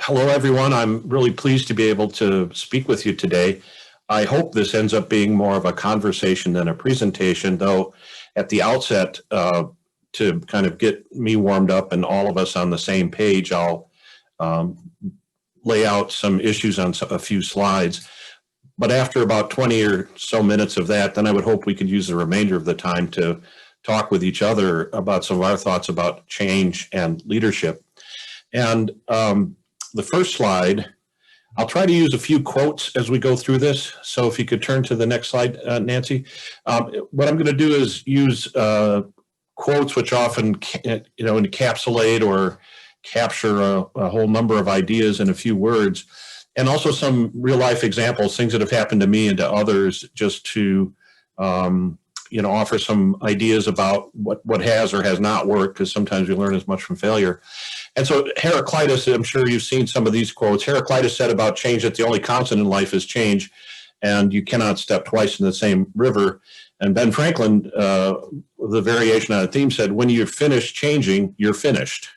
Hello, everyone. I'm really pleased to be able to speak with you today. I hope this ends up being more of a conversation than a presentation, though at the outset, to kind of get me warmed up and all of us on the same page, I'll um, lay out some issues on a few slides. But after about 20 or so minutes of that, then I would hope we could use the remainder of the time to talk with each other about some of our thoughts about change and leadership. And the first slide, I'll try to use a few quotes as we go through this. So if you could turn to the next slide, Nancy. What I'm going to do is use quotes which often encapsulate or capture a whole number of ideas in a few words, and also some real life examples, things that have happened to me and to others, just to offer some ideas about what has or has not worked, because sometimes we learn as much from failure. And so Heraclitus, I'm sure you've seen some of these quotes. Heraclitus said about change that the only constant in life is change, and you cannot step twice in the same river. And Ben Franklin, the variation on a theme, said, when you're finished changing, you're finished.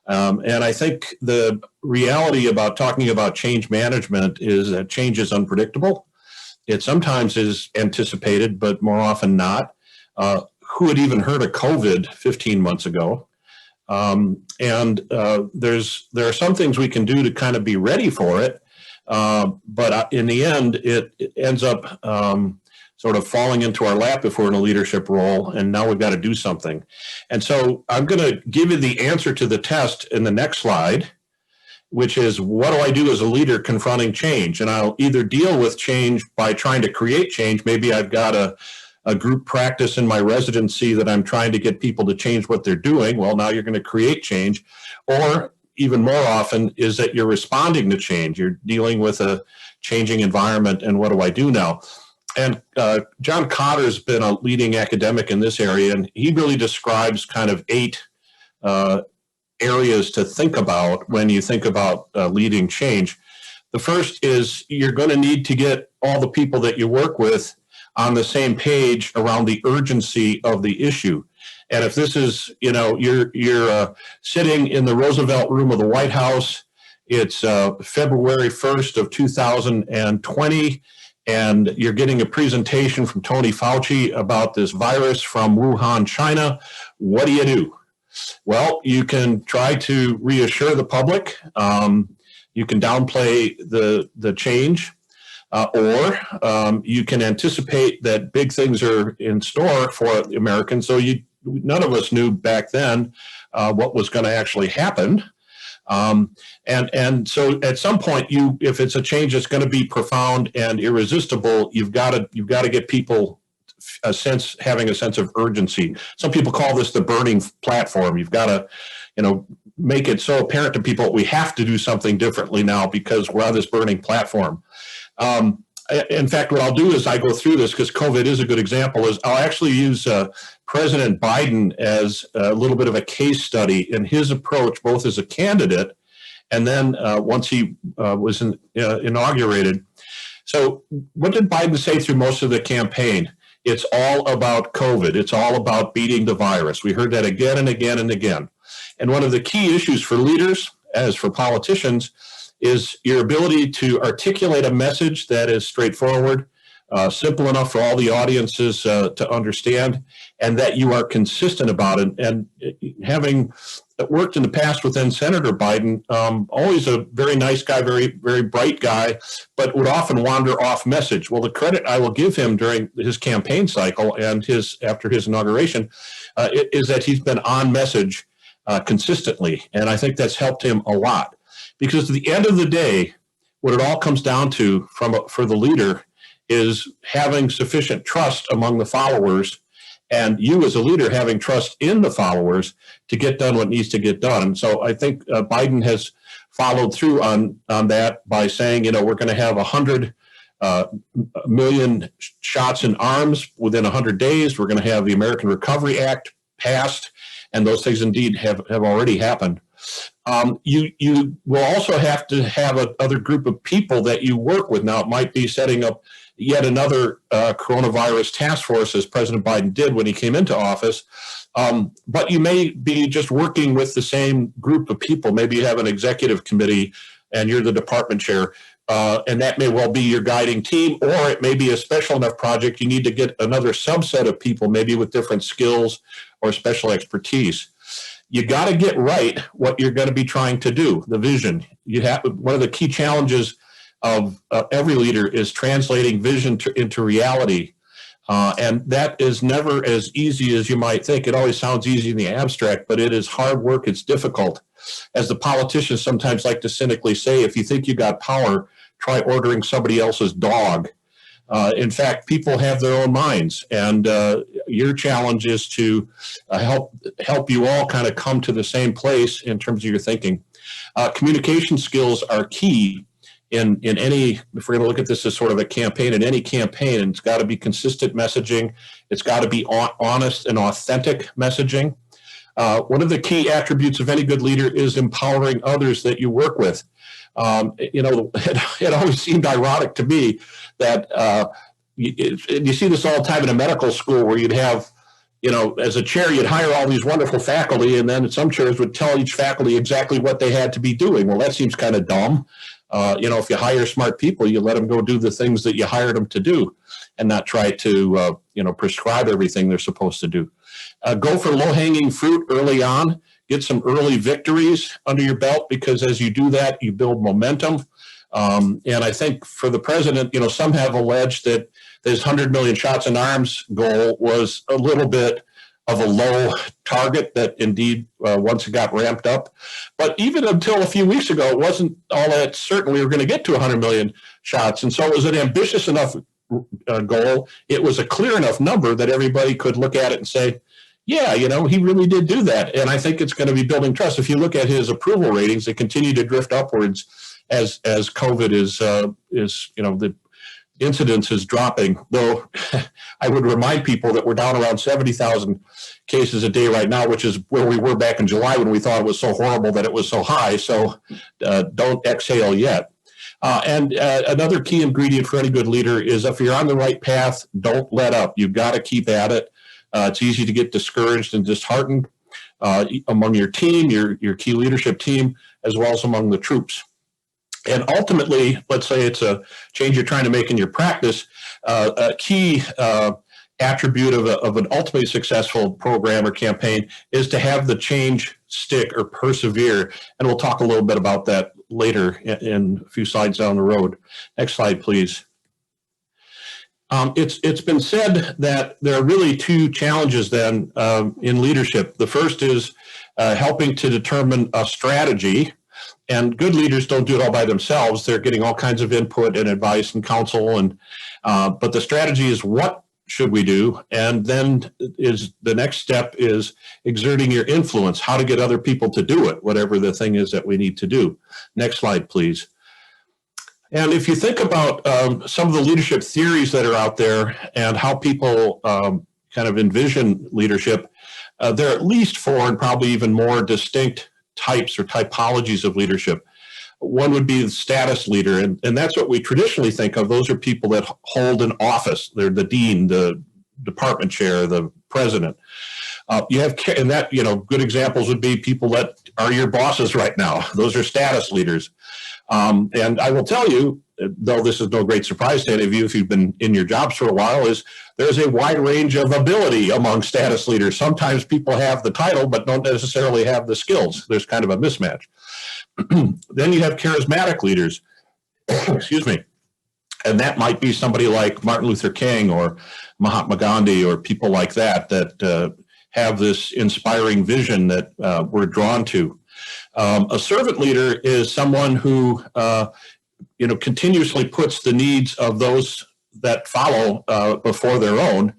And I think the reality about talking about change management is that change is unpredictable. It sometimes is anticipated, but more often not. Who had even heard of COVID 15 months ago? There are some things we can do to kind of be ready for it, but in the end, it ends up sort of falling into our lap if we're in a leadership role, and now we've got to do something. And so I'm going to give you the answer to the test in the next slide, which is, what do I do as a leader confronting change? And I'll either deal with change by trying to create change. Maybe I've got a group practice in my residency that I'm trying to get people to change what they're doing. Well, now you're going to create change. Or even more often is that you're responding to change. You're dealing with a changing environment, and what do I do now? And John Cotter's been a leading academic in this area, and he really describes kind of 8 areas to think about when you think about leading change. The first is you're going to need to get all the people that you work with on the same page around the urgency of the issue. And if this is, you're sitting in the Roosevelt Room of the White House, it's February 1st of 2020, and you're getting a presentation from Tony Fauci about this virus from Wuhan, China, what do you do? Well, you can try to reassure the public. You can downplay the change. Or you can anticipate that big things are in store for Americans. So none of us knew back then what was going to actually happen. And so at some point, if it's a change that's going to be profound and irresistible, you've got to get people having a sense of urgency. Some people call this the burning platform. You've got to, make it so apparent to people we have to do something differently now because we're on this burning platform. In fact, what I'll do as I go through this, because COVID is a good example, is I'll actually use President Biden as a little bit of a case study in his approach, both as a candidate and then once he was inaugurated. So what did Biden say through most of the campaign? It's all about COVID. It's all about beating the virus. We heard that again and again and again. And one of the key issues for leaders, as for politicians, is your ability to articulate a message that is straightforward, simple enough for all the audiences to understand, and that you are consistent about it. And having worked in the past with then Senator Biden, always a very nice guy, very, very bright guy, but would often wander off message. Well, the credit I will give him during his campaign cycle and after his inauguration is that he's been on message consistently. And I think that's helped him a lot. Because at the end of the day, what it all comes down to for the leader is having sufficient trust among the followers, and you as a leader having trust in the followers to get done what needs to get done. And so I think Biden has followed through on that by saying, we're going to have 100 million shots in arms within 100 days. We're going to have the American Recovery Act passed, and those things indeed have already happened. You will also have to have another group of people that you work with. Now, it might be setting up yet another coronavirus task force, as President Biden did when he came into office. But you may be just working with the same group of people. Maybe you have an executive committee and you're the department chair. And that may well be your guiding team, or it may be a special enough project you need to get another subset of people, maybe with different skills or special expertise. You got to get right what you're going to be trying to do, the vision. One of the key challenges of every leader is translating vision into reality. And that is never as easy as you might think. It always sounds easy in the abstract, but it is hard work. It's difficult. As the politicians sometimes like to cynically say, if you think you got power, try ordering somebody else's dog. In fact, people have their own minds, and your challenge is to help you all kind of come to the same place in terms of your thinking. Communication skills are key in any, if we're going to look at this as sort of a campaign, in any campaign, and it's got to be consistent messaging. It's got to be honest and authentic messaging. One of the key attributes of any good leader is empowering others that you work with. It always seemed ironic to me that you see this all the time in a medical school where you'd have, as a chair, you'd hire all these wonderful faculty, and then some chairs would tell each faculty exactly what they had to be doing. Well, that seems kind of dumb. If you hire smart people, you let them go do the things that you hired them to do and not try to, prescribe everything they're supposed to do. Go for low-hanging fruit early on. Get some early victories under your belt, because as you do that, you build momentum. And I think for the president, some have alleged that his 100 million shots in arms goal was a little bit of a low target, that indeed once it got ramped up. But even until a few weeks ago, it wasn't all that certain we were going to get to 100 million shots. And so it was an ambitious enough goal. It was a clear enough number that everybody could look at it and say, yeah, he really did do that. And I think it's going to be building trust. If you look at his approval ratings, they continue to drift upwards as COVID is the incidence is dropping. Though I would remind people that we're down around 70,000 cases a day right now, which is where we were back in July when we thought it was so horrible that it was so high. So don't exhale yet. And another key ingredient for any good leader is, if you're on the right path, don't let up. You've got to keep at it. It's easy to get discouraged and disheartened among your team, your key leadership team, as well as among the troops. And ultimately, let's say it's a change you're trying to make in your practice, a key attribute of an ultimately successful program or campaign is to have the change stick or persevere. And we'll talk a little bit about that later in a few slides down the road. Next slide, please. It's been said that there are really two challenges then in leadership. The first is helping to determine a strategy, and good leaders don't do it all by themselves. They're getting all kinds of input and advice and counsel, but the strategy is, what should we do? And then is the next step is exerting your influence, how to get other people to do it, whatever the thing is that we need to do. Next slide, please. And if you think about some of the leadership theories that are out there and how people kind of envision leadership, there are at least 4 and probably even more distinct types or typologies of leadership. One would be the status leader, and that's what we traditionally think of. Those are people that hold an office. They're the dean, the department chair, the president. You have, and that, good examples would be people that are your bosses right now. Those are status leaders. And I will tell you, though this is no great surprise to any of you if you've been in your jobs for a while, is there's a wide range of ability among status leaders. Sometimes people have the title but don't necessarily have the skills. There's kind of a mismatch. Then you have charismatic leaders, excuse me, and that might be somebody like Martin Luther King or Mahatma Gandhi or people like that have this inspiring vision that we're drawn to. A servant leader is someone who, continuously puts the needs of those that follow before their own.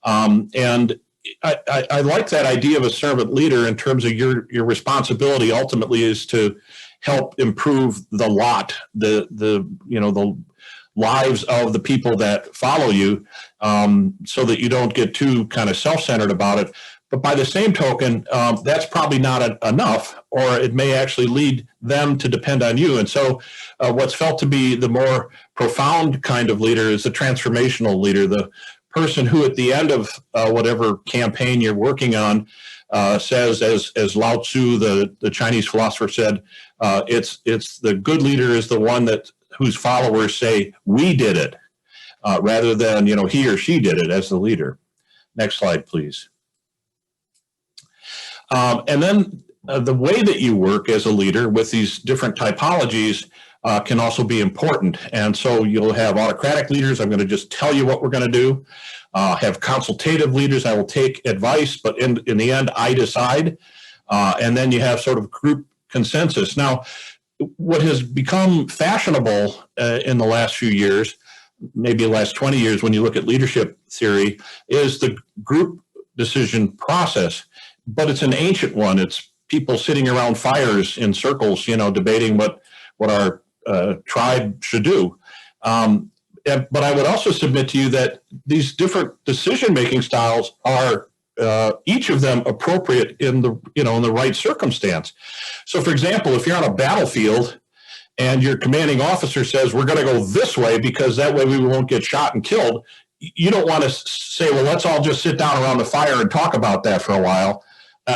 And I like that idea of a servant leader in terms of your responsibility ultimately is to help improve the lot, the lives of the people that follow you, so that you don't get too kind of self-centered about it. But by the same token, that's probably not enough, or it may actually lead them to depend on you. And so what's felt to be the more profound kind of leader is the transformational leader, the person who at the end of whatever campaign you're working on says, as Lao Tzu, the Chinese philosopher, said, it's the good leader is the one whose followers say, we did it, rather than, he or she did it as the leader. Next slide, please. And then the way that you work as a leader with these different typologies can also be important. And so you'll have autocratic leaders. I'm going to just tell you what we're going to do. Have consultative leaders. I will take advice, but in the end, I decide. And then you have sort of group consensus. Now, what has become fashionable in the last few years, maybe the last 20 years when you look at leadership theory, is the group decision process. But it's an ancient one. It's people sitting around fires in circles, debating what our tribe should do. But I would also submit to you that these different decision-making styles are each of them appropriate in the right circumstance. So, for example, if you're on a battlefield and your commanding officer says, we're going to go this way because that way we won't get shot and killed, you don't want to say, well, let's all just sit down around the fire and talk about that for a while.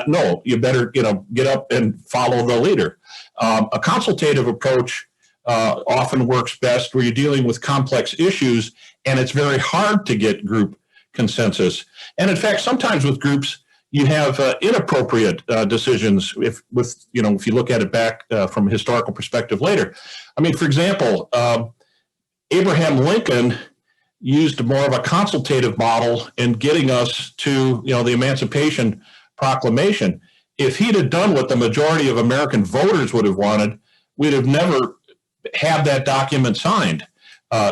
No, you better, get up and follow the leader. A consultative approach often works best where you're dealing with complex issues and it's very hard to get group consensus. And in fact, sometimes with groups, you have inappropriate decisions if you look at it back from a historical perspective later. I mean, for example, Abraham Lincoln used more of a consultative model in getting us to, the Emancipation Proclamation. If he'd have done what the majority of American voters would have wanted, we'd have never had that document signed.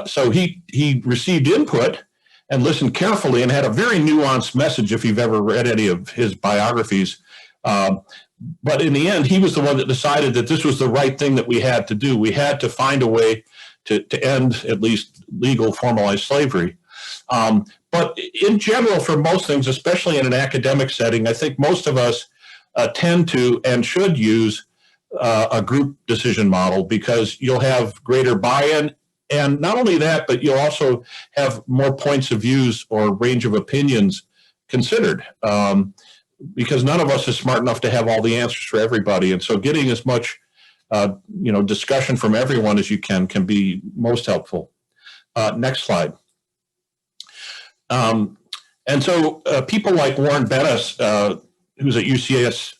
So he received input and listened carefully and had a very nuanced message if you've ever read any of his biographies. But in the end, he was the one that decided that this was the right thing that we had to do. We had to find a way to end at least legal formalized slavery. But in general, for most things, especially in an academic setting, I think most of us tend to and should use a group decision model because you'll have greater buy-in. And not only that, but you'll also have more points of views or range of opinions considered because none of us is smart enough to have all the answers for everybody. And so getting as much discussion from everyone as you can be most helpful. Next slide. And so people like Warren Bennis, who's at UCS,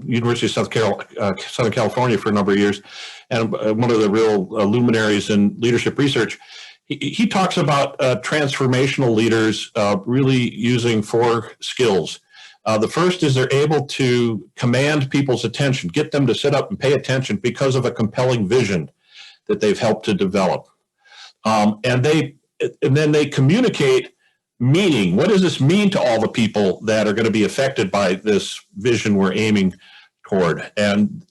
University of Southern California for a number of years, and one of the real luminaries in leadership research, he talks about transformational leaders really using 4 skills. The first is they're able to command people's attention, get them to sit up and pay attention because of a compelling vision that they've helped to develop. And then they communicate meaning. What does this mean to all the people that are going to be affected by this vision we're aiming toward? And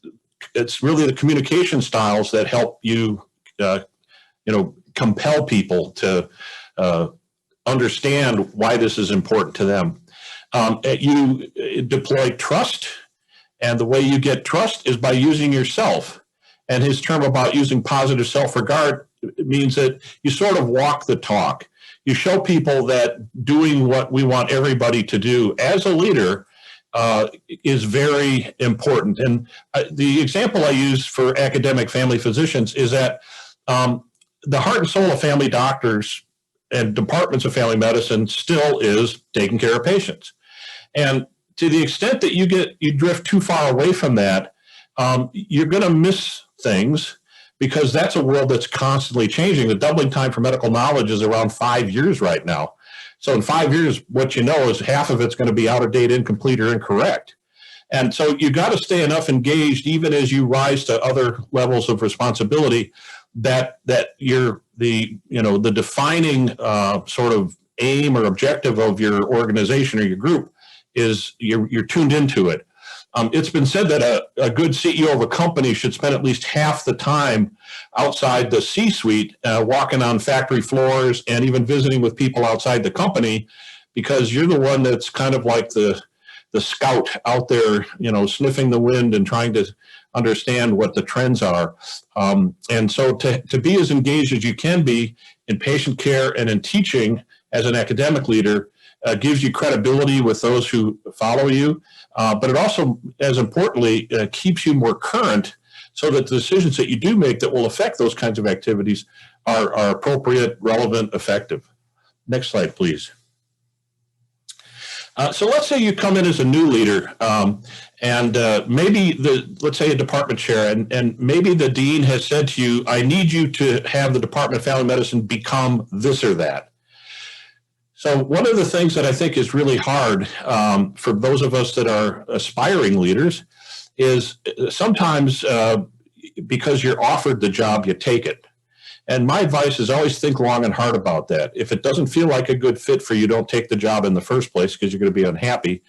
it's really the communication styles that help you, compel people to understand why this is important to them. You deploy trust, and the way you get trust is by using yourself. And his term about using positive self-regard means that you sort of walk the talk. You show people that doing what we want everybody to do as a leader is very important. And the example I use for academic family physicians is that the heart and soul of family doctors and departments of family medicine still is taking care of patients. And to the extent that you drift too far away from that, you're going to miss things because that's a world that's constantly changing. The doubling time for medical knowledge is around 5 years right now. So in 5 years, what you know is half of it's going to be out of date, incomplete, or incorrect. And so you got to stay enough engaged, even as you rise to other levels of responsibility, that you're the defining sort of aim or objective of your organization or your group is you're tuned into it. It's been said that a good CEO of a company should spend at least half the time outside the C-suite, walking on factory floors and even visiting with people outside the company, because you're the one that's kind of like the the scout out there, sniffing the wind and trying to understand what the trends are. And so to be as engaged as you can be in patient care and in teaching as an academic leader gives you credibility with those who follow you. But it also, as importantly, keeps you more current so that the decisions that you do make that will affect those kinds of activities are appropriate, relevant, effective. Next slide, please. So let's say you come in as a new leader, and maybe let's say a department chair, and maybe the dean has said to you, I need you to have the Department of Family Medicine become this or that. So one of the things that I think is really hard for those of us that are aspiring leaders is sometimes because you're offered the job, you take it. And my advice is always think long and hard about that. If it doesn't feel like a good fit for you, don't take the job in the first place because you're going to be unhappy.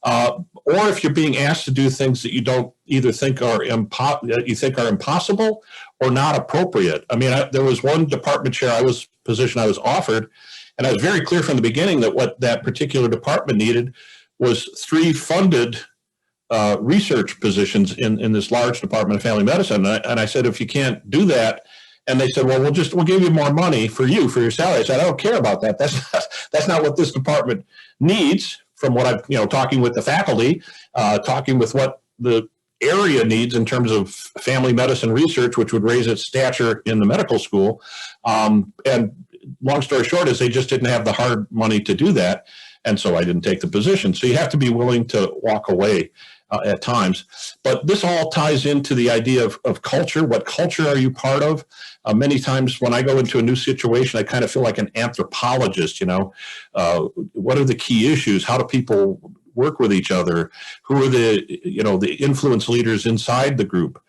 Or if you're being asked to do things that you don't either think are impossible or not appropriate. I mean, there was one department chair position I was offered, and I was very clear from the beginning that what that particular department needed was 3 funded research positions in this large Department of Family Medicine. And I said, if you can't do that, and they said, well, we'll give you more money for your salary. I said, I don't care about that. That's not what this department needs. From what I've, talking with the faculty, talking with what the area needs in terms of family medicine research, which would raise its stature in the medical school. And long story short is they just didn't have the hard money to do that. And so I didn't take the position. So you have to be willing to walk away at times. But this all ties into the idea of culture. What culture are you part of? Many times when I go into a new situation, I kind of feel like an anthropologist, what are the key issues? How do people work with each other? Who are the influence leaders inside the group?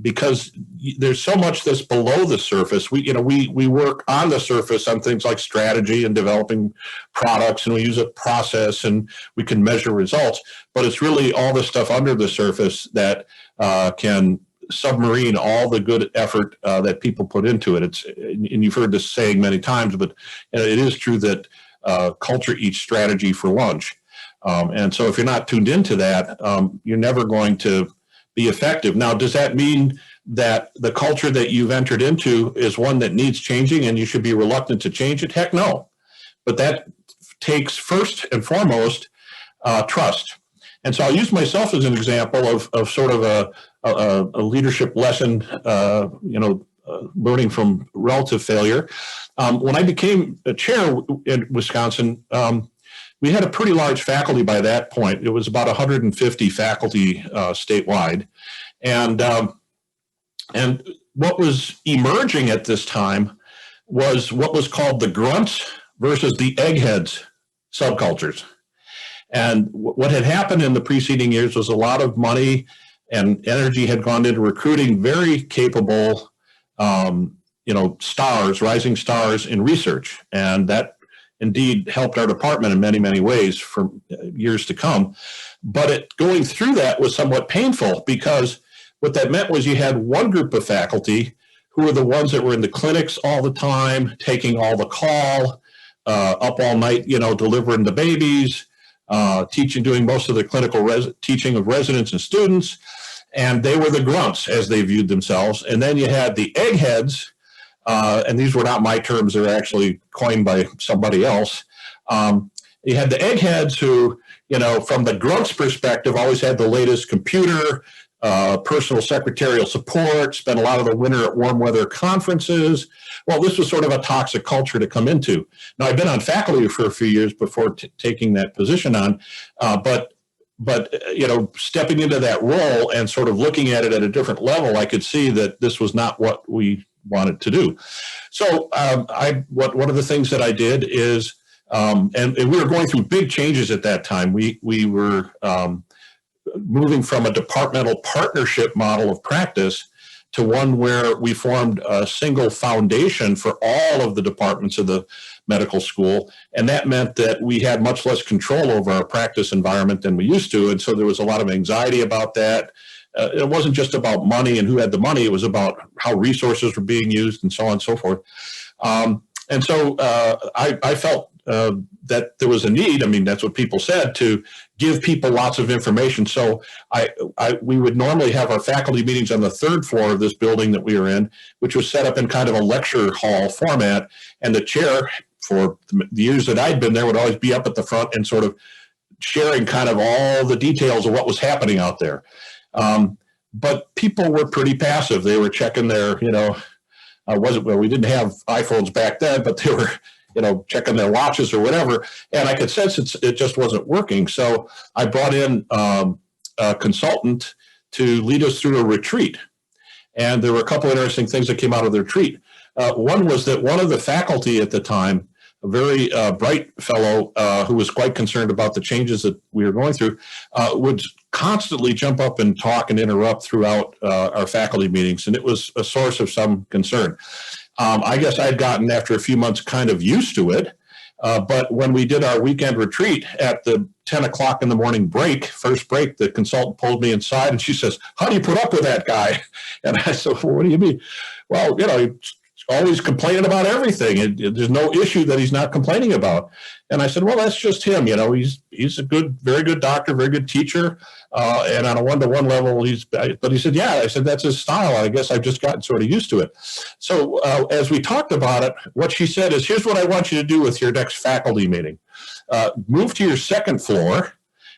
Because there's so much that's below the surface. We work on the surface on things like strategy and developing products, and we use a process and we can measure results, but it's really all the stuff under the surface that can submarine all the good effort that people put into it. And you've heard this saying many times, but it is true that culture eats strategy for lunch. And so if you're not tuned into that, you're never going to be effective. Now, does that mean that the culture that you've entered into is one that needs changing and you should be reluctant to change it? Heck no. But that takes first and foremost trust. And so I'll use myself as an example of sort of a leadership lesson, learning from relative failure. When I became a chair in Wisconsin, we had a pretty large faculty by that point. It was about 150 faculty statewide. And what was emerging at this time was what was called the grunts versus the eggheads subcultures. And what had happened in the preceding years was a lot of money and energy had gone into recruiting very capable, rising stars in research. And that indeed helped our department in many, many ways for years to come. But going through that was somewhat painful because what that meant was you had one group of faculty who were the ones that were in the clinics all the time, taking all the call, up all night, delivering the babies, teaching, doing most of the clinical teaching of residents and students. And they were the grunts as they viewed themselves. And then you had the eggheads, and these were not my terms, they were actually coined by somebody else. You had the eggheads who, from the grunts perspective, always had the latest computer, personal secretarial support, spent a lot of the winter at warm weather conferences. Well, this was sort of a toxic culture to come into. Now, I've been on faculty for a few years before taking that position on, but stepping into that role and sort of looking at it at a different level, I could see that this was not what we wanted to do. So one of the things that I did is, and we were going through big changes at that time. We were moving from a departmental partnership model of practice to one where we formed a single foundation for all of the departments of the medical school. And that meant that we had much less control over our practice environment than we used to. And so there was a lot of anxiety about that. It wasn't just about money and who had the money. It was about how resources were being used and so on and so forth. And so I felt that there was a need. I mean, that's what people said, to give people lots of information. So we would normally have our faculty meetings on the third floor of this building that we were in, which was set up in kind of a lecture hall format. And the chair, for the years that I'd been there, would always be up at the front and sort of sharing kind of all the details of what was happening out there. But people were pretty passive. They were checking their, we didn't have iPhones back then, but they were, checking their watches or whatever. And I could sense it just wasn't working. So I brought in a consultant to lead us through a retreat. And there were a couple of interesting things that came out of the retreat. One was that one of the faculty at the time, a very bright fellow who was quite concerned about the changes that we were going through, would constantly jump up and talk and interrupt throughout our faculty meetings. And it was a source of some concern. I guess I'd gotten, after a few months, kind of used to it. But when we did our weekend retreat at the 10 o'clock in the morning first break, the consultant pulled me inside and she says, "How do you put up with that guy?" And I said, "Well, what do you mean?" "Well, he's always complaining about everything. There's no issue that he's not complaining about." And I said, "Well, that's just him. He's a very good doctor, very good teacher. And on a one-to-one level, but he said, yeah." I said, "That's his style. I guess I've just gotten sort of used to it." So as we talked about it, what she said is, "Here's what I want you to do with your next faculty meeting. Move to your second floor,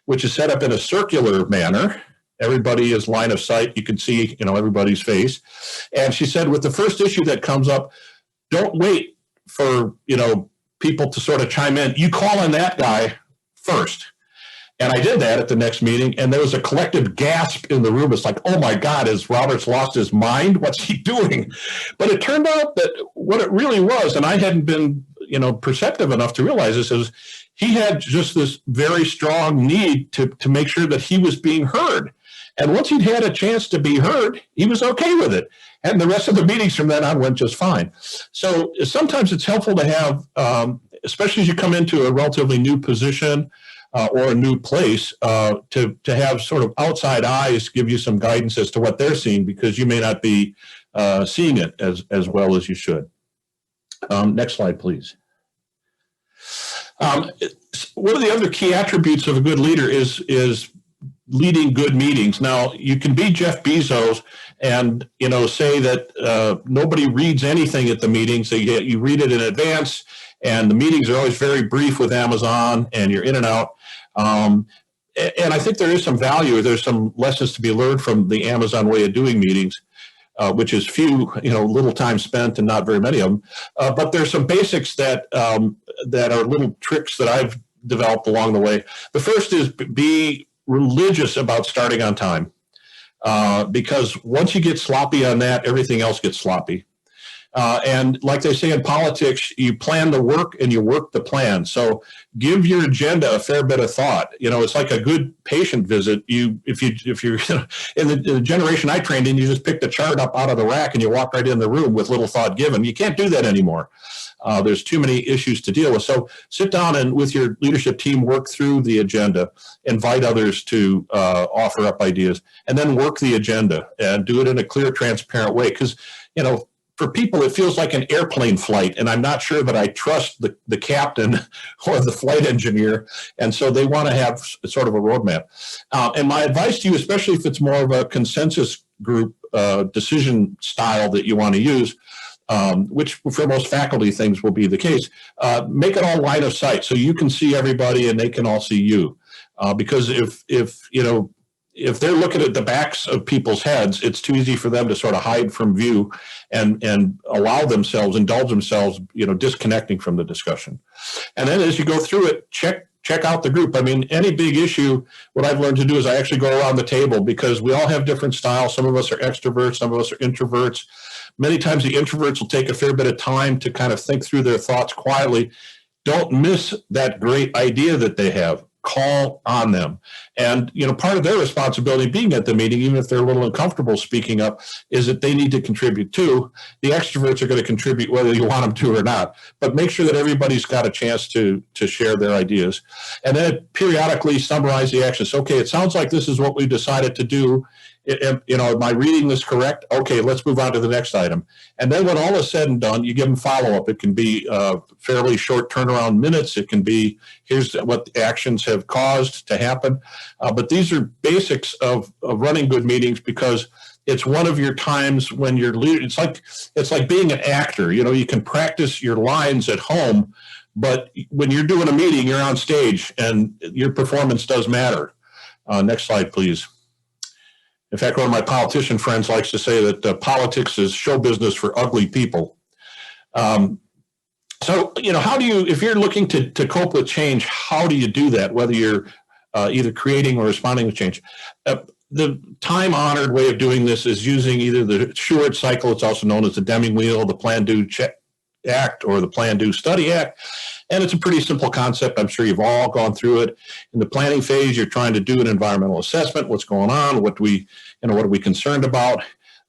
which is set up in a circular manner. Everybody is line of sight. You can see, everybody's face." And she said, "With the first issue that comes up, don't wait for, people to sort of chime in. You call in that guy first." And I did that at the next meeting, and there was a collective gasp in the room. It's like, "Oh my God, has Roberts lost his mind? What's he doing?" But it turned out that what it really was, and I hadn't been, perceptive enough to realize this, is he had just this very strong need to make sure that he was being heard. And once he'd had a chance to be heard, he was okay with it. And the rest of the meetings from then on went just fine. So sometimes it's helpful to have, especially as you come into a relatively new position or a new place, to have sort of outside eyes give you some guidance as to what they're seeing, because you may not be seeing it as well as you should. Next slide, please. One of the other key attributes of a good leader is leading good meetings. Now, you can be Jeff Bezos and say that nobody reads anything at the meeting, so you read it in advance, and the meetings are always very brief with Amazon, and you're in and out. And I think there is some value. There's some lessons to be learned from the Amazon way of doing meetings, which is little time spent and not very many of them. But there's some basics that are little tricks that I've developed along the way. The first is be religious about starting on time, because once you get sloppy on that, everything else gets sloppy. And like they say in politics, you plan the work and you work the plan. So give your agenda a fair bit of thought. It's like a good patient visit. If you're in the generation I trained in, you just picked a chart up out of the rack and you walk right in the room with little thought given. You can't do that anymore. There's too many issues to deal with. So sit down and with your leadership team, work through the agenda, invite others to offer up ideas, and then work the agenda and do it in a clear, transparent way. Because, for people, it feels like an airplane flight, and I'm not sure that I trust the captain or the flight engineer, and so they want to have sort of a roadmap. And my advice to you, especially if it's more of a consensus group decision style that you want to use, which for most faculty things will be the case, make it all line of sight so you can see everybody and they can all see you. Because if they're looking at the backs of people's heads, it's too easy for them to sort of hide from view and indulge themselves, disconnecting from the discussion. And then as you go through it, check out the group. I mean, any big issue, what I've learned to do is I actually go around the table, because we all have different styles. Some of us are extroverts, some of us are introverts. Many times the introverts will take a fair bit of time to kind of think through their thoughts quietly. Don't miss that great idea that they have. Call on them. And, part of their responsibility being at the meeting, even if they're a little uncomfortable speaking up, is that they need to contribute too. The extroverts are going to contribute whether you want them to or not, but make sure that everybody's got a chance to share their ideas. And then periodically summarize the actions. Okay, it sounds like this is what we decided to do. Am I reading this correct? Okay, let's move on to the next item. And then when all is said and done, you give them follow-up. It can be fairly short turnaround minutes. It can be, here's what the actions have caused to happen. But these are basics of running good meetings, because it's one of your times when you're leading. It's like being an actor. You can practice your lines at home, but when you're doing a meeting, you're on stage, and your performance does matter. Next slide, please. In fact, one of my politician friends likes to say that politics is show business for ugly people. So, how do you, if you're looking to cope with change, how do you do that, whether you're either creating or responding to change? The time-honored way of doing this is using either the Shewhart cycle, it's also known as the Deming wheel, the Plan, Do, Check Act, or the Plan, Do, Study Act. And it's a pretty simple concept. I'm sure you've all gone through it. In the planning phase, you're trying to do an environmental assessment. What's going on? What are we concerned about?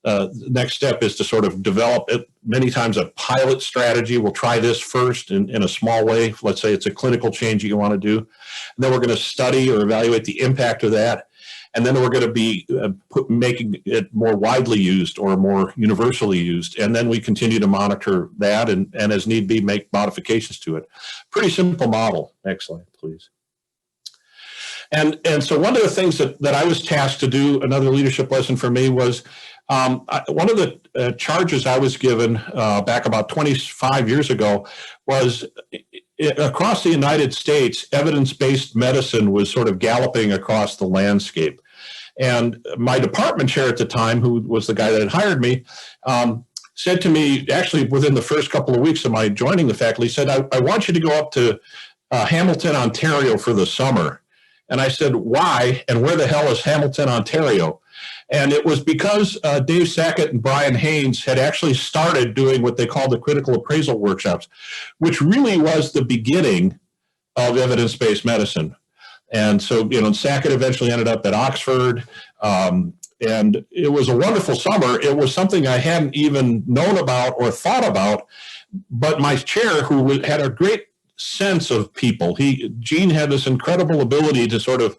The next step is to sort of develop it, many times a pilot strategy. We'll try this first in a small way. Let's say it's a clinical change that you want to do. And then we're going to study or evaluate the impact of that. And then we're going to be making it more widely used or more universally used. And then we continue to monitor that and as need be, make modifications to it. Pretty simple model. Next slide, please. And so one of the things that I was tasked to do, another leadership lesson for me, was one of the charges I was given back about 25 years ago was across the United States, evidence-based medicine was sort of galloping across the landscape. And my department chair at the time, who was the guy that had hired me, said to me, actually within the first couple of weeks of my joining the faculty, said, I want you to go up to Hamilton, Ontario for the summer. And I said, why? And where the hell is Hamilton, Ontario? And it was because Dave Sackett and Brian Haynes had actually started doing what they called the critical appraisal workshops, which really was the beginning of evidence-based medicine. And so, Sackett eventually ended up at Oxford, and it was a wonderful summer. It was something I hadn't even known about or thought about, but my chair, who had a great sense of people, Gene had this incredible ability to sort of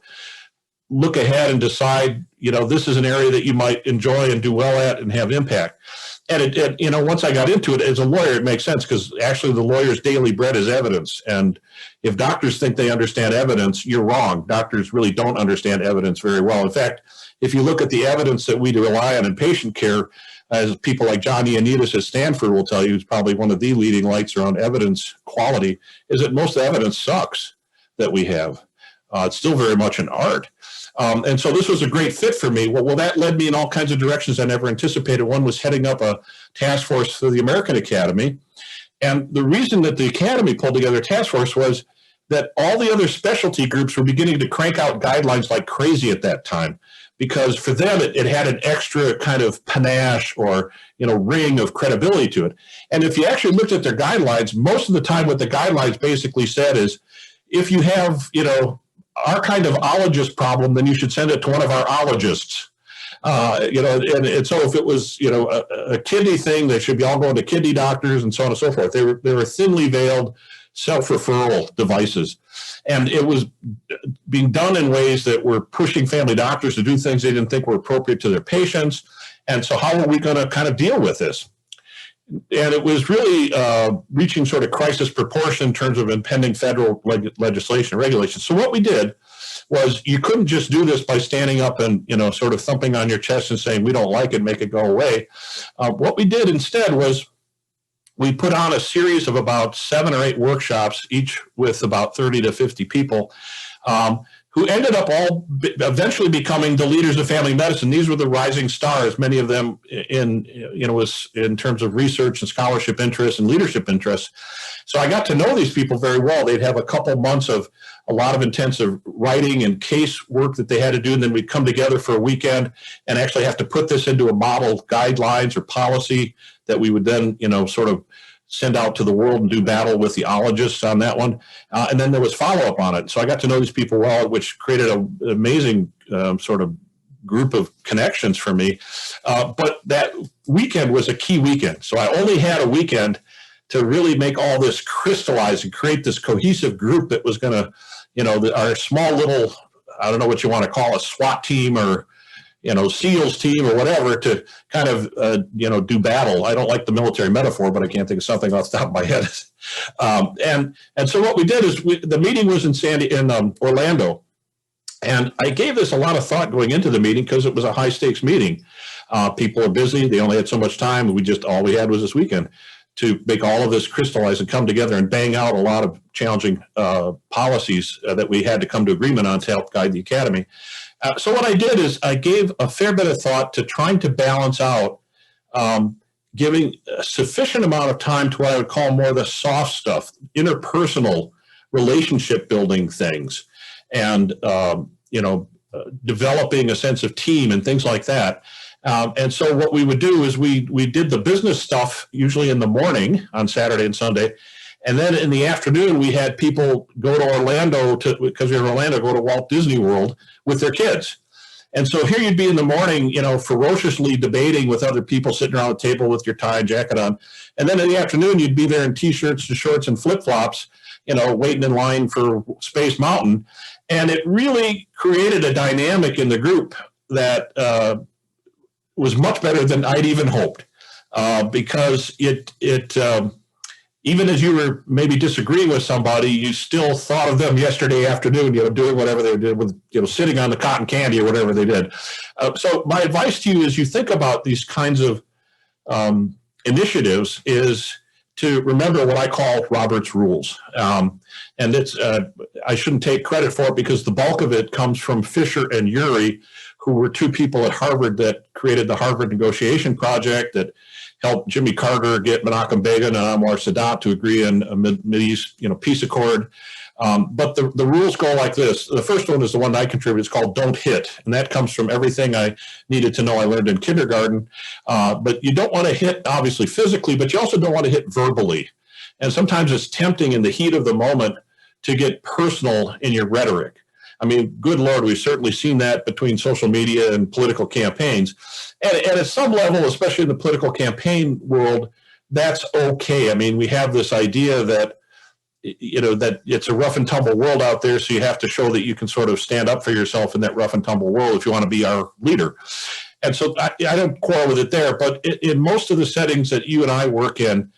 look ahead and decide, this is an area that you might enjoy and do well at and have impact. And once I got into it as a lawyer, it makes sense, because actually the lawyer's daily bread is evidence. And if doctors think they understand evidence, you're wrong. Doctors really don't understand evidence very well. In fact, if you look at the evidence that we rely on in patient care, as people like John Ioannidis at Stanford will tell you, who's probably one of the leading lights around evidence quality, is that most evidence sucks that we have. It's still very much an art. And so this was a great fit for me. Well, that led me in all kinds of directions I never anticipated. One was heading up a task force for the American Academy. And the reason that the Academy pulled together a task force was that all the other specialty groups were beginning to crank out guidelines like crazy at that time, because for them, it had an extra kind of panache or, ring of credibility to it. And if you actually looked at their guidelines, most of the time what the guidelines basically said is, if you have, our kind of ologist problem, then you should send it to one of our ologists. And so if it was, a kidney thing, they should be all going to kidney doctors and so on and so forth. They were thinly veiled self-referral devices. And it was being done in ways that were pushing family doctors to do things they didn't think were appropriate to their patients. And so how are we going to kind of deal with this? And it was really reaching sort of crisis proportion in terms of impending federal legislation and regulation. So what we did was, you couldn't just do this by standing up and, sort of thumping on your chest and saying, we don't like it, make it go away. What we did instead was we put on a series of about 7 or 8 workshops, each with about 30 to 50 people, who ended up all eventually becoming the leaders of family medicine. These were the rising stars, many of them in terms of research and scholarship interests and leadership interests. So I got to know these people very well. They'd have a couple months of a lot of intensive writing and case work that they had to do, and then we'd come together for a weekend and actually have to put this into a model guidelines or policy that we would then, sort of send out to the world and do battle with the ologists on that one. And then there was follow-up on it. So I got to know these people well, which created an amazing sort of group of connections for me. But that weekend was a key weekend. So I only had a weekend to really make all this crystallize and create this cohesive group that was going to, our small little, I don't know what you want to call a SWAT team or, SEALs team or whatever to kind of, do battle. I don't like the military metaphor, but I can't think of something off the top of my head. And so what we did is the meeting was in Orlando. And I gave this a lot of thought going into the meeting because it was a high stakes meeting. People are busy. They only had so much time. All we had was this weekend to make all of this crystallize and come together and bang out a lot of challenging policies that we had to come to agreement on to help guide the academy. So what I did is I gave a fair bit of thought to trying to balance out giving a sufficient amount of time to what I would call more the soft stuff, interpersonal relationship building things, and developing a sense of team and things like that. And so what we would do is we did the business stuff usually in the morning on Saturday and Sunday. And then in the afternoon, we had people go to Orlando because we're in Orlando, go to Walt Disney World with their kids. And so here you'd be in the morning, ferociously debating with other people sitting around the table with your tie and jacket on. And then in the afternoon, you'd be there in T-shirts and shorts and flip-flops, waiting in line for Space Mountain. And it really created a dynamic in the group that was much better than I'd even hoped, because it even as you were maybe disagreeing with somebody, you still thought of them yesterday afternoon, doing whatever they did with, sitting on the cotton candy or whatever they did. So my advice to you as you think about these kinds of initiatives is to remember what I call Robert's rules. And it's I shouldn't take credit for it because the bulk of it comes from Fisher and Urey, who were two people at Harvard that created the Harvard Negotiation Project that helped Jimmy Carter get Menachem Begin and Anwar Sadat to agree on a Mideast peace accord. But the rules go like this. The first one is the one that I contributed. It's called Don't Hit. And that comes from everything I needed to know I learned in kindergarten. But you don't want to hit, obviously, physically, but you also don't want to hit verbally. And sometimes it's tempting in the heat of the moment to get personal in your rhetoric. I mean, good Lord, we've certainly seen that between social media and political campaigns. And at some level, especially in the political campaign world, that's okay. I mean, we have this idea that, that it's a rough and tumble world out there, so you have to show that you can sort of stand up for yourself in that rough and tumble world if you want to be our leader. And so I don't quarrel with it there, but in most of the settings that you and I work in,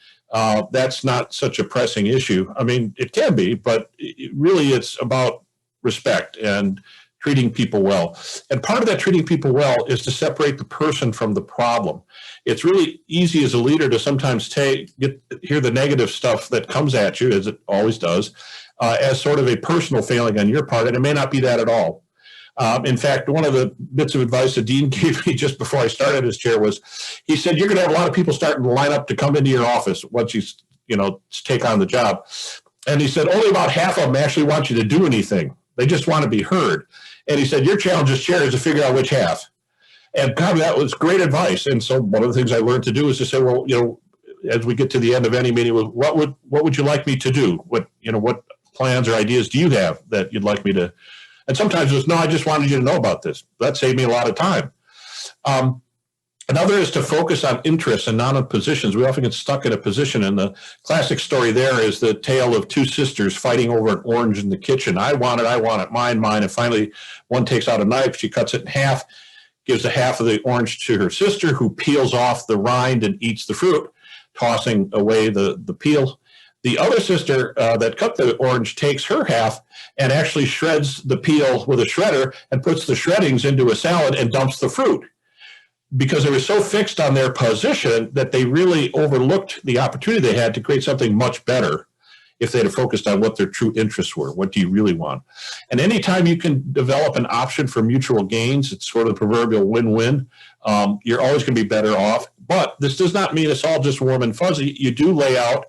that's not such a pressing issue. I mean, it can be, but it's about respect and treating people well. And part of that treating people well is to separate the person from the problem. It's really easy as a leader to sometimes hear the negative stuff that comes at you, as it always does, as sort of a personal failing on your part, and it may not be that at all. In fact, one of the bits of advice the dean gave me just before I started as chair was, he said, you're going to have a lot of people starting to line up to come into your office once you take on the job. And he said, only about half of them actually want you to do anything. They just want to be heard. And he said, your challenge as chair is to figure out which half. And God, that was great advice. And so one of the things I learned to do is to say, well, as we get to the end of any meeting, what would you like me to do? What plans or ideas do you have that you'd like me to? And sometimes it's, no, I just wanted you to know about this. That saved me a lot of time. Another is to focus on interests and not on positions. We often get stuck in a position, and the classic story there is the tale of two sisters fighting over an orange in the kitchen. I want it, mine, and finally one takes out a knife, she cuts it in half, gives a half of the orange to her sister, who peels off the rind and eats the fruit, tossing away the peel. The other sister that cut the orange takes her half and actually shreds the peel with a shredder and puts the shreddings into a salad and dumps the fruit, because they were so fixed on their position that they really overlooked the opportunity they had to create something much better if they'd have focused on what their true interests were. What do you really want? And anytime you can develop an option for mutual gains, it's sort of the proverbial win-win. You're always going to be better off. But this does not mean it's all just warm and fuzzy. You do lay out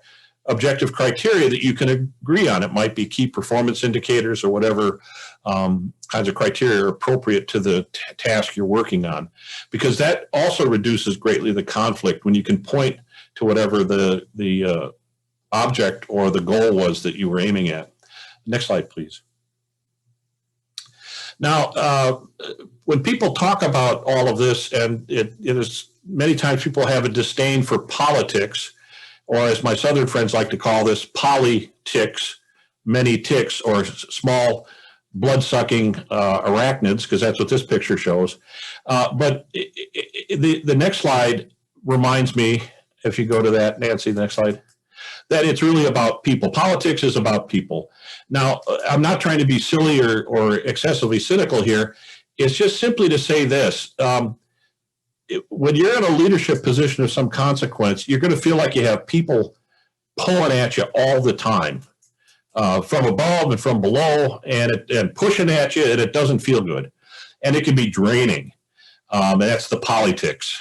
objective criteria that you can agree on. It might be key performance indicators or whatever kinds of criteria are appropriate to the task you're working on, because that also reduces greatly the conflict when you can point to whatever the object or the goal was that you were aiming at. Next slide, please. Now, when people talk about all of this, and it is many times people have a disdain for politics, or as my Southern friends like to call this, polytics, many ticks, or small blood-sucking arachnids, because that's what this picture shows. But the next slide reminds me, if you go to that, Nancy, the next slide, that it's really about people. Politics is about people. Now, I'm not trying to be silly or excessively cynical here. It's just simply to say this. When you're in a leadership position of some consequence, you're going to feel like you have people pulling at you all the time, from above and from below, and pushing at you, and it doesn't feel good. And it can be draining. And that's the politics.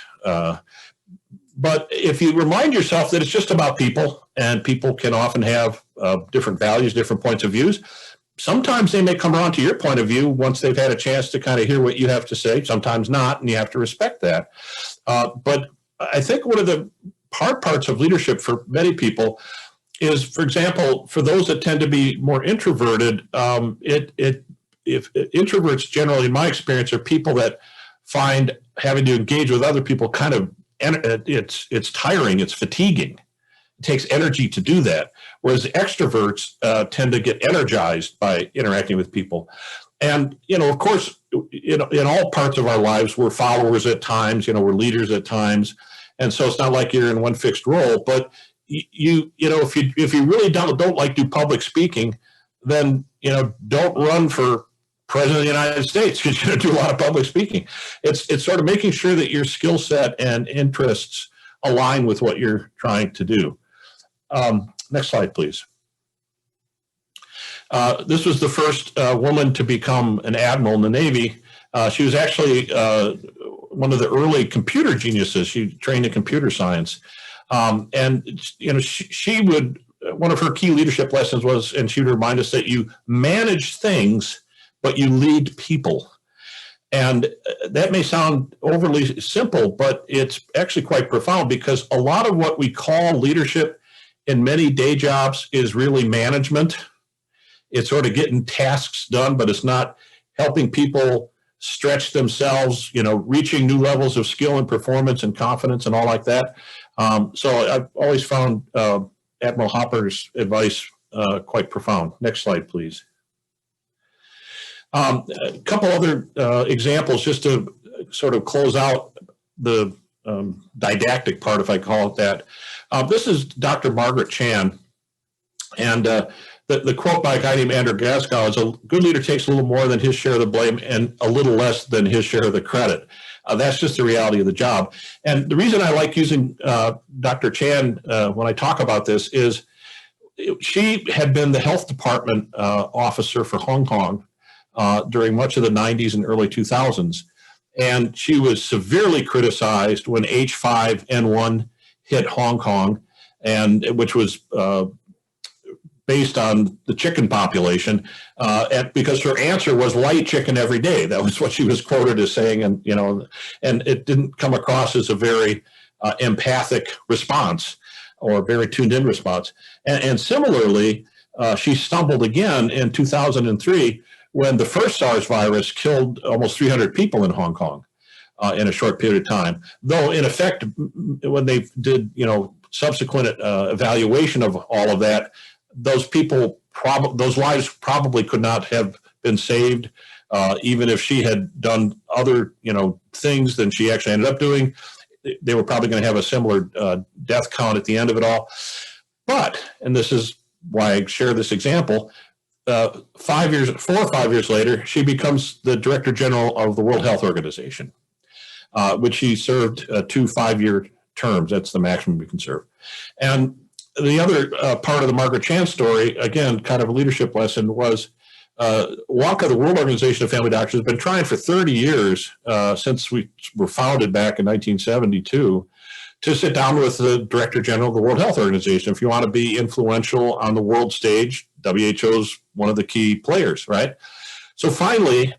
But if you remind yourself that it's just about people, and people can often have different values, different points of views, sometimes they may come around to your point of view once they've had a chance to kind of hear what you have to say, sometimes not, and you have to respect that. But I think one of the hard parts of leadership for many people is, for example, for those that tend to be more introverted, if introverts generally, in my experience, are people that find having to engage with other people kind of, it's tiring, it's fatiguing. It takes energy to do that. Whereas extroverts tend to get energized by interacting with people. And, of course, in all parts of our lives, we're followers at times, we're leaders at times. And so it's not like you're in one fixed role. But, if you really don't like do public speaking, then, don't run for president of the United States, because you're going to do a lot of public speaking. It's sort of making sure that your skill set and interests align with what you're trying to do. Next slide, please. This was the first woman to become an admiral in the Navy. She was actually one of the early computer geniuses. She trained in computer science. And, she would, one of her key leadership lessons was, and she would remind us that you manage things, but you lead people. And that may sound overly simple, but it's actually quite profound, because a lot of what we call leadership in many day jobs is really management. It's sort of getting tasks done, but it's not helping people stretch themselves, reaching new levels of skill and performance and confidence and all like that. So I've always found Admiral Hopper's advice quite profound. Next slide, please. A couple other examples just to sort of close out the didactic part, if I call it that. This is Dr. Margaret Chan, and the quote by a guy named Andrew Gaskell is, a good leader takes a little more than his share of the blame and a little less than his share of the credit. That's just the reality of the job. And the reason I like using Dr. Chan when I talk about this is she had been the health department officer for Hong Kong during much of the 90s and early 2000s. And she was severely criticized when H5N1 hit Hong Kong, and which was based on the chicken population, because her answer was light chicken every day. That was what she was quoted as saying, and and it didn't come across as a very empathic response or very tuned in response. And similarly, she stumbled again in 2003 when the first SARS virus killed almost 300 people in Hong Kong in a short period of time. Though, in effect, when they did, subsequent evaluation of all of that, those lives probably could not have been saved, even if she had done other, things than she actually ended up doing. They were probably going to have a similar death count at the end of it all. But, and this is why I share this example, 4 or 5 years later, she becomes the Director General of the World Health Organization, which she served 2 5-year terms. That's the maximum we can serve. And the other part of the Margaret Chan story, again, kind of a leadership lesson, was WACA, the World Organization of Family Doctors, has been trying for 30 years, since we were founded back in 1972, to sit down with the Director General of the World Health Organization. If you want to be influential on the world stage, WHO's one of the key players, right? So finally,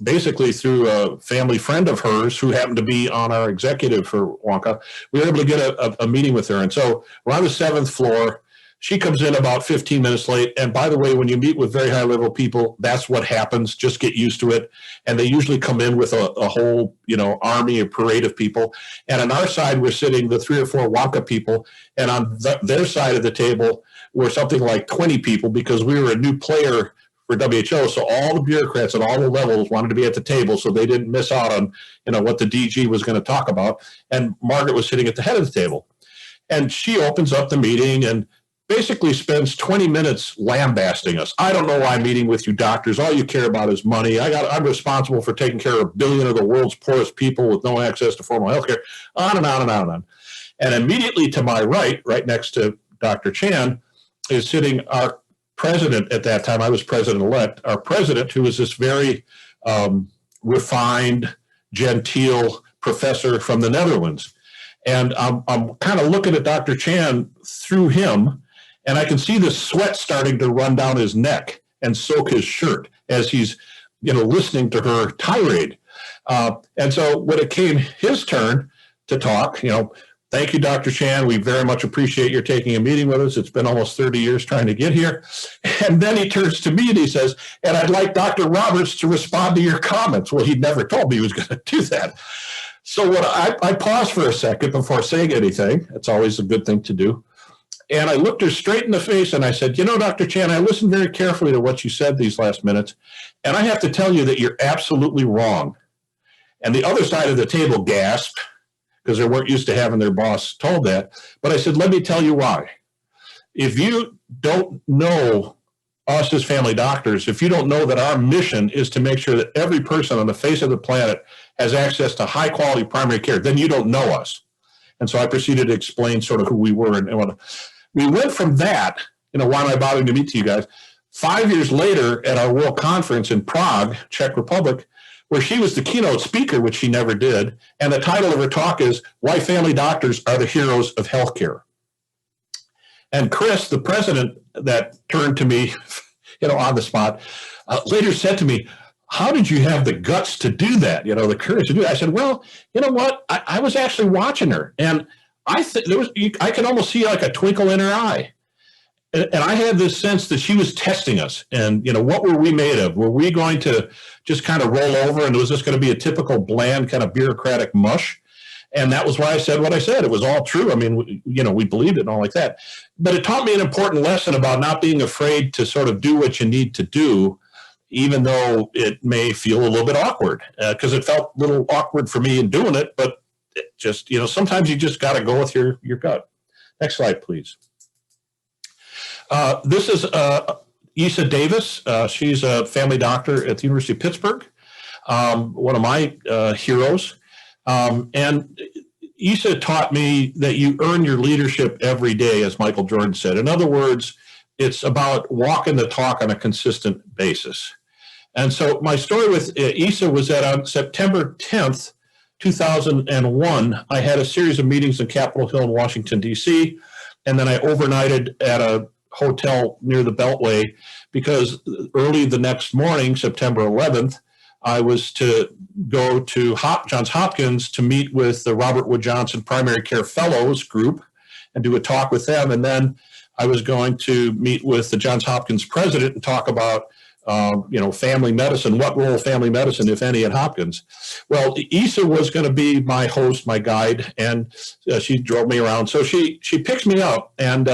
basically through a family friend of hers who happened to be on our executive for WACA, we were able to get a meeting with her. And so we're on the 7th floor. She comes in about 15 minutes late. And by the way, when you meet with very high level people, that's what happens. Just get used to it. And they usually come in with a whole, army or parade of people. And on our side, we're sitting the 3 or 4 WACA people. And on their side of the table were something like 20 people, because we were a new player for WHO. So all the bureaucrats at all the levels wanted to be at the table so they didn't miss out on, what the DG was going to talk about. And Margaret was sitting at the head of the table. And she opens up the meeting and basically spends 20 minutes lambasting us. I don't know why I'm meeting with you doctors. All you care about is money. I'm responsible for taking care of 1 billion of the world's poorest people with no access to formal health care. On and on and on and on. And immediately to my right next to Dr. Chan, is sitting our president at that time. I was president-elect. Our president, who was this very refined, genteel professor from the Netherlands. And I'm kind of looking at Dr. Chan through him, and I can see the sweat starting to run down his neck and soak his shirt as he's, listening to her tirade. And so when it came his turn to talk, thank you, Dr. Chan. We very much appreciate your taking a meeting with us. It's been almost 30 years trying to get here. And then he turns to me and he says, and I'd like Dr. Roberts to respond to your comments. Well, he'd never told me he was going to do that. So I paused for a second before saying anything. It's always a good thing to do. And I looked her straight in the face and I said, Dr. Chan, I listened very carefully to what you said these last minutes. And I have to tell you that you're absolutely wrong. And the other side of the table gasped, because they weren't used to having their boss told that. But I said, let me tell you why. If you don't know us as family doctors, if you don't know that our mission is to make sure that every person on the face of the planet has access to high quality primary care, then you don't know us. And so I proceeded to explain sort of who we were. And what we went from that, why am I bothering to meet you guys? 5 years later at our World Conference in Prague, Czech Republic, where she was the keynote speaker, which she never did. And the title of her talk is Why Family Doctors Are the Heroes of Healthcare. And Chris, the president that turned to me, on the spot, later said to me, how did you have the guts to do that? The courage to do that. I said, well, you know what? I was actually watching her, and I could almost see like a twinkle in her eye. And I had this sense that she was testing us. And, what were we made of? Were we going to just kind of roll over, and was this going to be a typical bland kind of bureaucratic mush? And that was why I said what I said. It was all true. I mean, we believed it and all like that. But it taught me an important lesson about not being afraid to sort of do what you need to do, even though it may feel a little bit awkward, because it felt a little awkward for me in doing it. But it just, sometimes you just got to go with your gut. Next slide, please. This is Issa Davis. She's a family doctor at the University of Pittsburgh, one of my heroes. And Issa taught me that you earn your leadership every day, as Michael Jordan said. In other words, it's about walking the talk on a consistent basis. And so my story with Issa was that on September 10th, 2001, I had a series of meetings in Capitol Hill in Washington, D.C., and then I overnighted at a hotel near the Beltway because early the next morning, September 11th, I was to go to Johns Hopkins to meet with the Robert Wood Johnson Primary Care Fellows group and do a talk with them. And then I was going to meet with the Johns Hopkins president and talk about family medicine, what role family medicine, if any, at Hopkins. Well, Issa was going to be my host, my guide, and she drove me around. So she picks me up and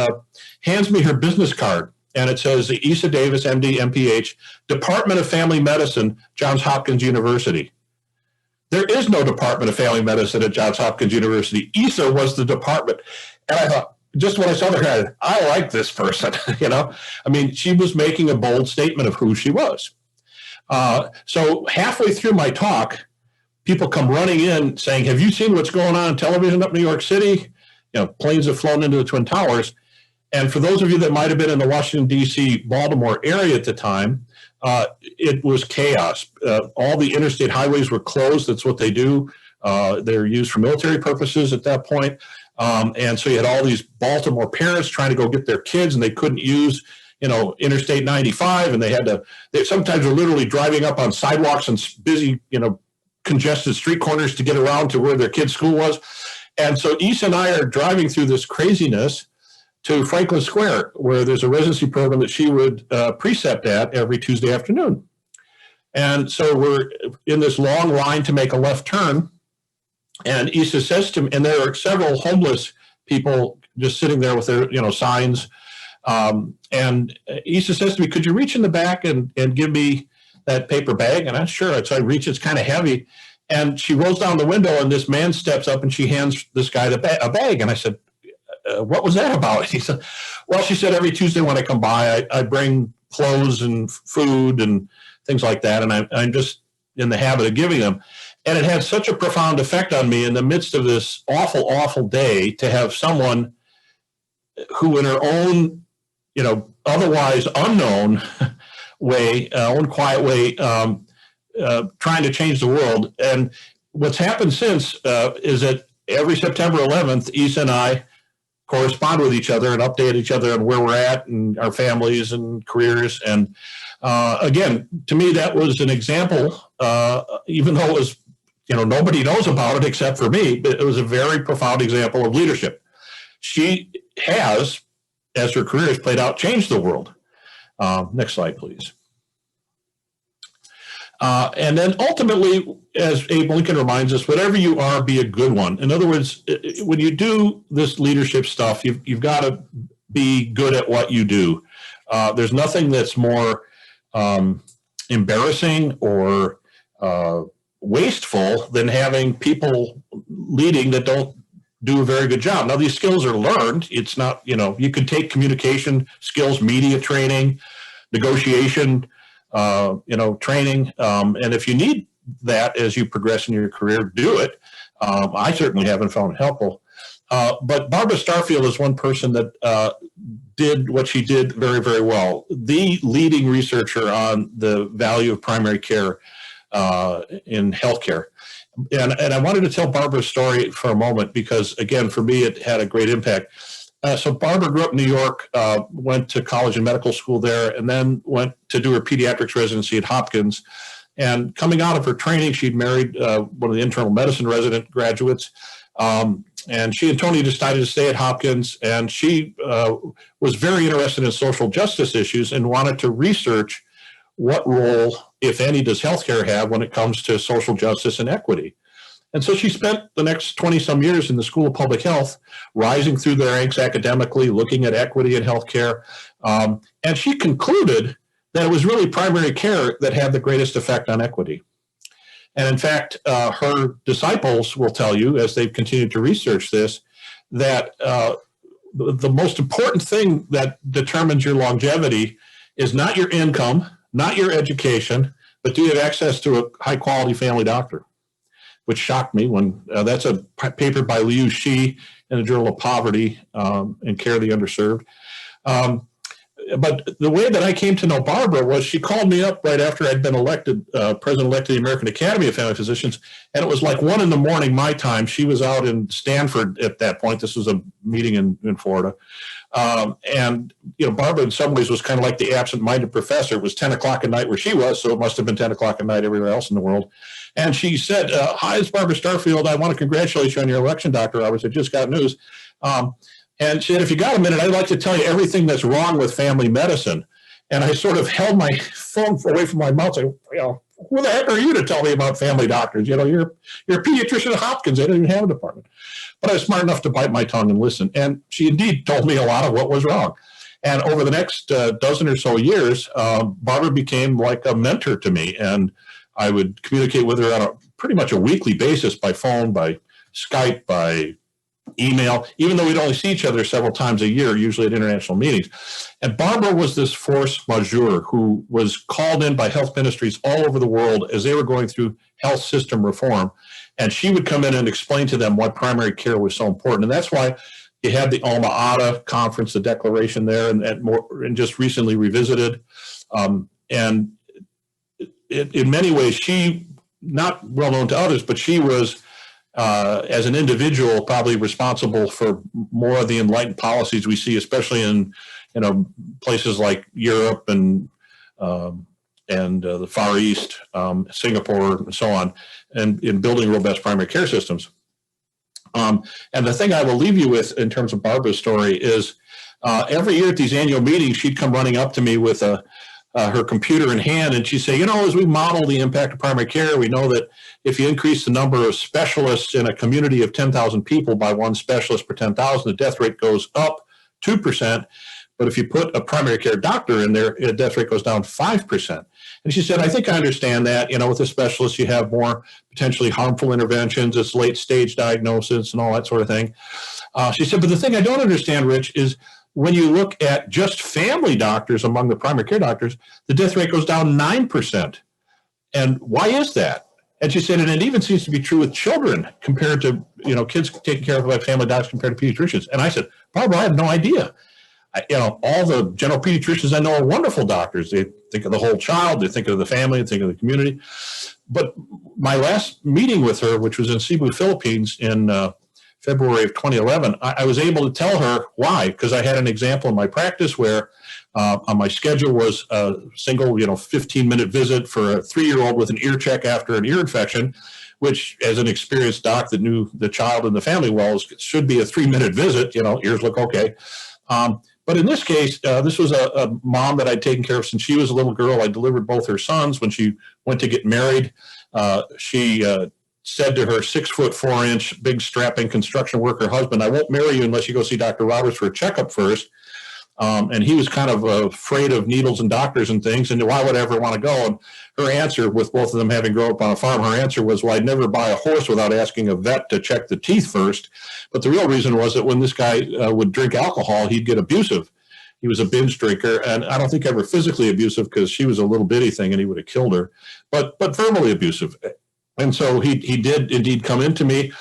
hands me her business card. And it says Issa Davis, MD, MPH, Department of Family Medicine, Johns Hopkins University. There is no Department of Family Medicine at Johns Hopkins University. Issa was the department. And I thought, just when I saw the guy, I like this person, I mean, she was making a bold statement of who she was. So halfway through my talk, people come running in saying, have you seen what's going on television up in New York City? Planes have flown into the Twin Towers. And for those of you that might have been in the Washington, D.C., Baltimore area at the time, it was chaos. All the interstate highways were closed. That's what they do. They're used for military purposes at that point. And so you had all these Baltimore parents trying to go get their kids, and they couldn't use, Interstate 95. And they sometimes were literally driving up on sidewalks and busy, congested street corners to get around to where their kids' school was. And so Issa and I are driving through this craziness to Franklin Square, where there's a residency program that she would precept at every Tuesday afternoon. And so we're in this long line to make a left turn. And Issa says to me, and there are several homeless people just sitting there with their, signs. And Issa says to me, could you reach in the back and give me that paper bag? And I'm sure. So I reach, it's kind of heavy. And she rolls down the window, and this man steps up and she hands this guy a bag. And I said, what was that about? He said, well, she said, every Tuesday when I come by, I bring clothes and food and things like that. And I'm just in the habit of giving them. And it had such a profound effect on me in the midst of this awful, awful day to have someone who in her own, otherwise unknown way, own quiet way, trying to change the world. And what's happened since is that every September 11th, Issa and I correspond with each other and update each other on where we're at and our families and careers. And again, to me, that was an example, even though it was, nobody knows about it except for me, but it was a very profound example of leadership. She has, as her career has played out, changed the world. Next slide, please. And then ultimately, as Abe Lincoln reminds us, whatever you are, be a good one. In other words, when you do this leadership stuff, you've got to be good at what you do. There's nothing that's more embarrassing or wasteful than having people leading that don't do a very good job. Now, these skills are learned. It's not, you can take communication skills, media training, negotiation, training. And if you need that as you progress in your career, do it. I certainly haven't found it helpful. But Barbara Starfield is one person that did what she did very, very well. The leading researcher on the value of primary care in healthcare. And I wanted to tell Barbara's story for a moment because, again, for me, it had a great impact. So Barbara grew up in New York, went to college and medical school there, and then went to do her pediatrics residency at Hopkins. And coming out of her training, she'd married one of the internal medicine resident graduates. And she and Tony decided to stay at Hopkins. And she was very interested in social justice issues and wanted to research what role, if any, does healthcare have when it comes to social justice and equity. And so she spent the next 20-some years in the School of Public Health, rising through the ranks academically, looking at equity in healthcare. And she concluded that it was really primary care that had the greatest effect on equity. And in fact, her disciples will tell you, as they've continued to research this, that the most important thing that determines your longevity is not your income, not your education, but do you have access to a high-quality family doctor? Which shocked me when that's a paper by Liu Shi in the Journal of Poverty and Care of the Underserved. But the way that I came to know Barbara was she called me up right after I'd been elected, president-elect of the American Academy of Family Physicians, and it was like 1 a.m. my time. She was out in Stanford at that point. This was a meeting in Florida. And, Barbara in some ways was kind of like the absent-minded professor. It was 10 o'clock at night where she was, so it must have been 10 o'clock at night everywhere else in the world. And she said, hi, it's Barbara Starfield. I want to congratulate you on your election, Dr. Roberts. I just got news. And she said, if you got a minute, I'd like to tell you everything that's wrong with family medicine. And I sort of held my phone away from my mouth. Who the heck are you to tell me about family doctors? You're a pediatrician at Hopkins. They don't even have a department. But I was smart enough to bite my tongue and listen. And she indeed told me a lot of what was wrong. And over the next dozen or so years, Barbara became like a mentor to me. And I would communicate with her on pretty much a weekly basis by phone, by Skype, by email, even though we'd only see each other several times a year, usually at international meetings. And Barbara was this force majeure who was called in by health ministries all over the world as they were going through health system reform. And she would come in and explain to them why primary care was so important. And that's why you had the Alma Ata conference, the declaration there, and just recently revisited. And in many ways, she, not well known to others, but she was, as an individual, probably responsible for more of the enlightened policies we see, especially in places like Europe and the Far East, Singapore, and so on, and in building robust primary care systems. And the thing I will leave you with in terms of Barbara's story is every year at these annual meetings, she'd come running up to me with her computer in hand, and she'd say, as we model the impact of primary care, we know that if you increase the number of specialists in a community of 10,000 people by one specialist per 10,000, the death rate goes up 2%. But if you put a primary care doctor in there, the death rate goes down 5%. And she said, I think I understand that. With a specialist, you have more potentially harmful interventions. It's late stage diagnosis and all that sort of thing. She said, but the thing I don't understand, Rich, is when you look at just family doctors among the primary care doctors, the death rate goes down 9%. And why is that? And she said, and it even seems to be true with children compared to, kids taken care of by family doctors compared to pediatricians. And I said, Barbara, I have no idea. All the general pediatricians I know are wonderful doctors. They think of the whole child, they think of the family, they think of the community. But my last meeting with her, which was in Cebu, Philippines in February of 2011, I was able to tell her why, because I had an example in my practice where on my schedule was a single, 15-minute visit for a 3-year-old with an ear check after an ear infection, which as an experienced doc that knew the child and the family well, should be a 3-minute visit, ears look okay. But in this case, this was a mom that I'd taken care of since she was a little girl. I delivered both her sons. When she went to get married, she said to her 6'4" big strapping construction worker husband, I won't marry you unless you go see Dr. Roberts for a checkup first. And he was kind of afraid of needles and doctors and things. And why would I ever want to go? And her answer, with both of them having grown up on a farm, her answer was, well, I'd never buy a horse without asking a vet to check the teeth first. But the real reason was that when this guy would drink alcohol, he'd get abusive. He was a binge drinker, and I don't think ever physically abusive because she was a little bitty thing and he would have killed her, but verbally abusive. And so he did indeed come into me.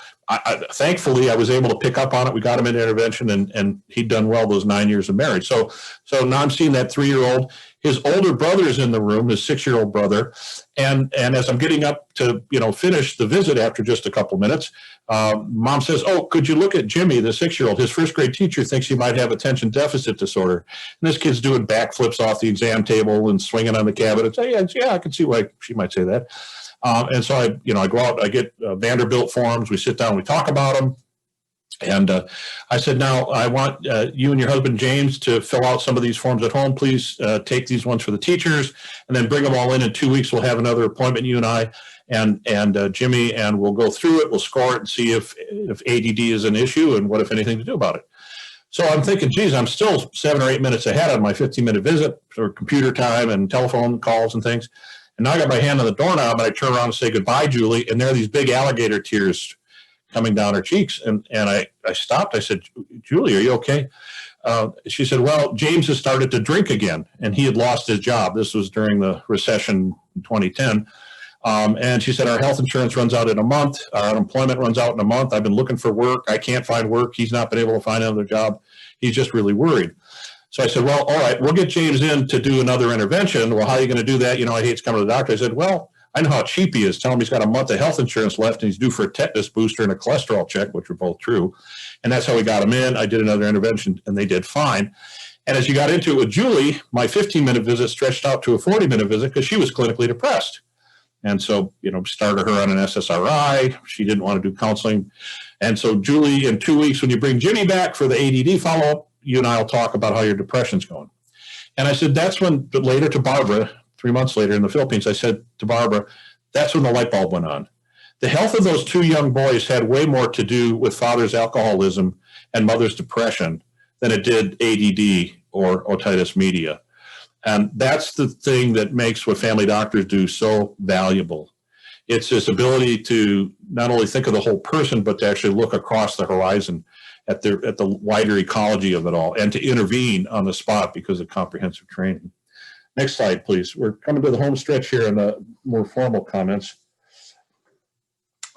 Thankfully, I was able to pick up on it. We got him into intervention, and he'd done well those 9 years of marriage. So now I'm seeing that 3-year-old. His older brother is in the room, his 6-year-old brother. And as I'm getting up to finish the visit after just a couple minutes, mom says, "Oh, could you look at Jimmy, the 6-year-old? His first grade teacher thinks he might have attention deficit disorder." And this kid's doing backflips off the exam table and swinging on the cabinet. Yeah, I can see why she might say that. And so I go out, I get Vanderbilt forms, we sit down, we talk about them. And I said, now I want you and your husband, James, to fill out some of these forms at home. Please take these ones for the teachers and then bring them all in 2 weeks. We'll have another appointment, you and I and Jimmy, and we'll go through it. We'll score it and see if ADD is an issue and what, if anything, to do about it. So I'm thinking, geez, I'm still 7 or 8 minutes ahead on my 15-minute visit for computer time and telephone calls and things. And now I got my hand on the doorknob, and I turn around and say, "Goodbye, Julie." And there are these big alligator tears coming down her cheeks. And I stopped. I said, "Julie, are you okay?" She said, "Well, James has started to drink again, and he had lost his job." This was during the recession in 2010. And she said, "Our health insurance runs out in a month. Our unemployment runs out in a month. I've been looking for work. I can't find work. He's not been able to find another job. He's just really worried." So I said, "Well, all right, we'll get James in to do another intervention." "Well, how are you going to do that? I hate to come to the doctor." I said, "Well, I know how cheap he is. Tell him he's got a month of health insurance left and he's due for a tetanus booster and a cholesterol check," which were both true. And that's how we got him in. I did another intervention and they did fine. And as you got into it with Julie, my 15-minute visit stretched out to a 40-minute visit because she was clinically depressed. And so, started her on an SSRI. She didn't want to do counseling. And so Julie, in 2 weeks, when you bring Jimmy back for the ADD follow-up, you and I will talk about how your depression's going. And I said, that's when, but later to Barbara, 3 months later in the Philippines, I said to Barbara, that's when the light bulb went on. The health of those 2 young boys had way more to do with father's alcoholism and mother's depression than it did ADD or otitis media. And that's the thing that makes what family doctors do so valuable. It's this ability to not only think of the whole person, but to actually look across the horizon at the wider ecology of it all, and to intervene on the spot because of comprehensive training. Next slide, please. We're coming to the home stretch here in the more formal comments.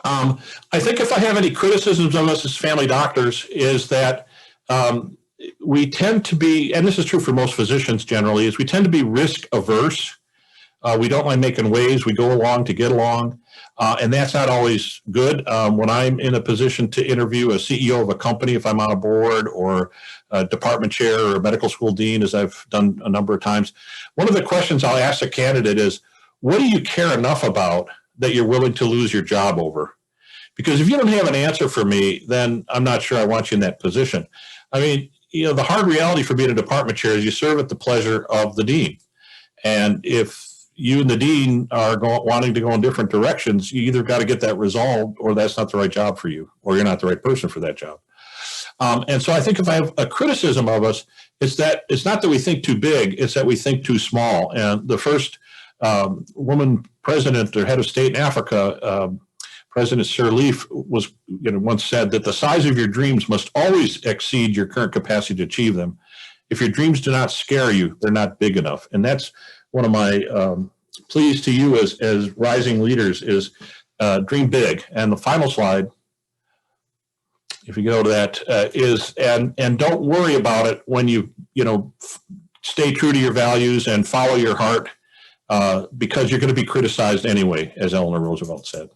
I think if I have any criticisms of us as family doctors is that we tend to be, and this is true for most physicians generally, is we tend to be risk averse. We don't like making waves. We go along to get along. And that's not always good. When I'm in a position to interview a CEO of a company, if I'm on a board or a department chair or a medical school dean, as I've done a number of times, one of the questions I'll ask a candidate is, what do you care enough about that you're willing to lose your job over? Because if you don't have an answer for me, then I'm not sure I want you in that position. I mean, the hard reality for being a department chair is you serve at the pleasure of the dean. And if you and the dean are wanting to go in different directions, you either got to get that resolved or that's not the right job for you, or you're not the right person for that job. And so I think if I have a criticism of us, it's not that we think too big, it's that we think too small. And the first woman president or head of state in Africa, President Sirleaf, was once said that the size of your dreams must always exceed your current capacity to achieve them. If your dreams do not scare you, they're not big enough. And that's one of my pleas to you as rising leaders is dream big. And the final slide, if you go to that, is and don't worry about it when you stay true to your values and follow your heart, because you're going to be criticized anyway, as Eleanor Roosevelt said.